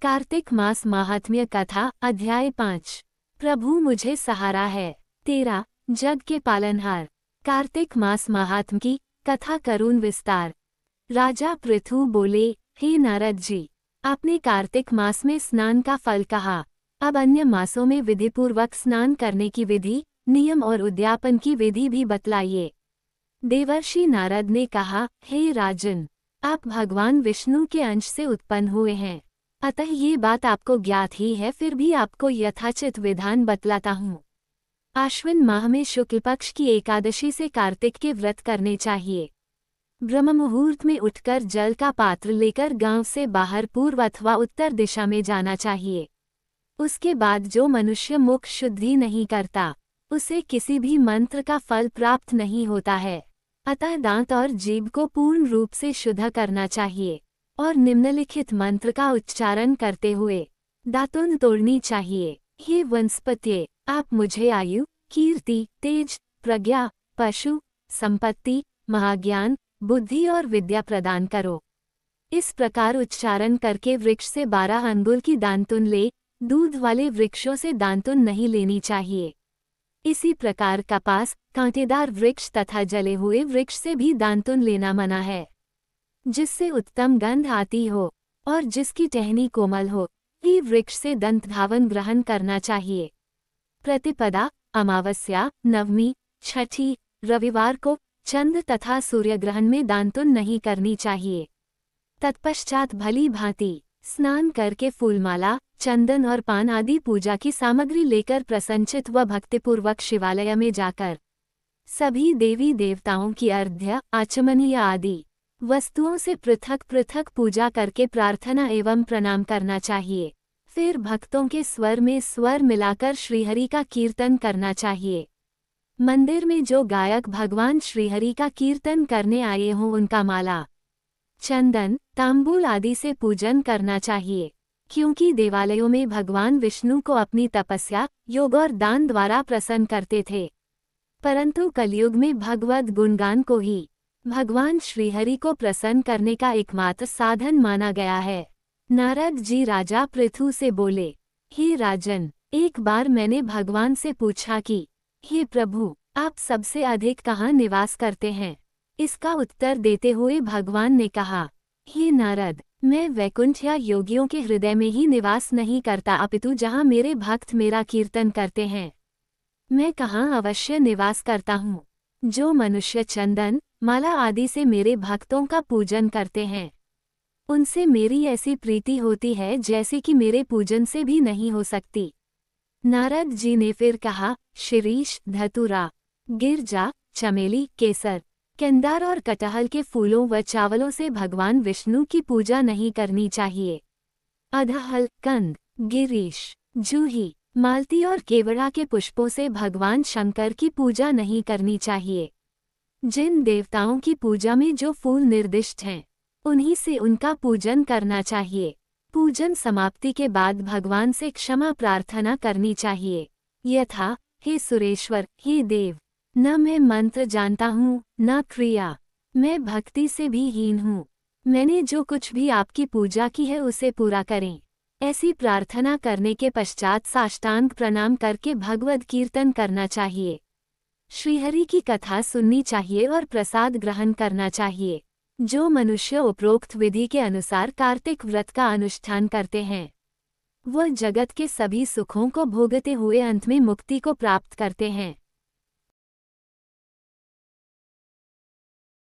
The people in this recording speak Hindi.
कार्तिक मास महात्म्य कथा अध्याय 5। प्रभु मुझे सहारा है तेरा, जग के पालनहार। कार्तिक मास महात्म की कथा करुण विस्तार। राजा पृथु बोले, हे नारद जी, आपने कार्तिक मास में स्नान का फल कहा, अब अन्य मासों में विधिपूर्वक स्नान करने की विधि, नियम और उद्यापन की विधि भी बतलाइए। देवर्षि नारद ने कहा, हे राजन, आप भगवान विष्णु के अंश से उत्पन्न हुए हैं, अतः ये बात आपको ज्ञात ही है, फिर भी आपको यथाचित विधान बतलाता हूँ। आश्विन माह में शुक्ल पक्ष की एकादशी से कार्तिक के व्रत करने चाहिए। ब्रह्म मुहूर्त में उठकर जल का पात्र लेकर गांव से बाहर पूर्व अथवा उत्तर दिशा में जाना चाहिए। उसके बाद जो मनुष्य मुख शुद्धि नहीं करता, उसे किसी भी मंत्र का फल प्राप्त नहीं होता है। अतः दांत और जीभ को पूर्ण रूप से शुद्ध करना चाहिए और निम्नलिखित मंत्र का उच्चारण करते हुए दातुन तोड़नी चाहिए। हे वनस्पत्ये, आप मुझे आयु, कीर्ति, तेज, प्रज्ञा, पशु, संपत्ति, महाज्ञान, बुद्धि और विद्या प्रदान करो। इस प्रकार उच्चारण करके वृक्ष से 12 अंगुल की दांतुन ले। दूध वाले वृक्षों से दांतुन नहीं लेनी चाहिए। इसी प्रकार कपास, कांटेदार वृक्ष तथा जले हुए वृक्ष से भी दांतुन लेना मना है। जिससे उत्तम गंध आती हो और जिसकी टहनी कोमल हो, ही वृक्ष से दंत धावन ग्रहण करना चाहिए। प्रतिपदा, अमावस्या, नवमी, छठी, रविवार को चंद्र तथा सूर्य ग्रहण में दांतुन नहीं करनी चाहिए। तत्पश्चात भली भांति स्नान करके फूलमाला, चंदन और पान आदि पूजा की सामग्री लेकर प्रसन्नचित व भक्तिपूर्वक शिवालय में जाकर सभी देवी देवताओं की अर्घ्य, आचमनीय आदि वस्तुओं से पृथक पृथक पूजा करके प्रार्थना एवं प्रणाम करना चाहिए। फिर भक्तों के स्वर में स्वर मिलाकर श्रीहरि का कीर्तन करना चाहिए। मंदिर में जो गायक भगवान श्रीहरि का कीर्तन करने आए हों उनका माला, चंदन, तांबूल आदि से पूजन करना चाहिए, क्योंकि देवालयों में भगवान विष्णु को अपनी तपस्या, योग और दान द्वारा प्रसन्न करते थे। परंतु कलयुग में भगवद गुणगान को ही भगवान श्रीहरि को प्रसन्न करने का एकमात्र साधन माना गया है। नारद जी राजा पृथु से बोले, हे राजन, एक बार मैंने भगवान से पूछा कि हे प्रभु, आप सबसे अधिक कहाँ निवास करते हैं। इसका उत्तर देते हुए भगवान ने कहा, हे नारद, मैं वैकुंठ या योगियों के हृदय में ही निवास नहीं करता, अपितु जहाँ मेरे भक्त मेरा कीर्तन करते हैं, मैं कहाँ अवश्य निवास करता हूँ। जो मनुष्य चंदन, माला आदि से मेरे भक्तों का पूजन करते हैं, उनसे मेरी ऐसी प्रीति होती है जैसे कि मेरे पूजन से भी नहीं हो सकती। नारद जी ने फिर कहा, शिरीष, धतूरा, गिरजा, चमेली, केसर, केंदार और कटहल के फूलों व चावलों से भगवान विष्णु की पूजा नहीं करनी चाहिए। अधहल, कंद, गिरीश, जूही, मालती और केवड़ा के पुष्पों से भगवान शंकर की पूजा नहीं करनी चाहिए। जिन देवताओं की पूजा में जो फूल निर्दिष्ट हैं, उन्हीं से उनका पूजन करना चाहिए। पूजन समाप्ति के बाद भगवान से क्षमा प्रार्थना करनी चाहिए, यथा, हे सुरेश्वर, हे देव, न मैं मंत्र जानता हूँ न क्रिया, मैं भक्ति से भी हीन हूँ, मैंने जो कुछ भी आपकी पूजा की है उसे पूरा करें। ऐसी प्रार्थना करने के पश्चात साष्टांग प्रणाम करके भगवद कीर्तन करना चाहिए। श्रीहरि की कथा सुननी चाहिए और प्रसाद ग्रहण करना चाहिए। जो मनुष्य उपरोक्त विधि के अनुसार कार्तिक व्रत का अनुष्ठान करते हैं, वह जगत के सभी सुखों को भोगते हुए अंत में मुक्ति को प्राप्त करते हैं।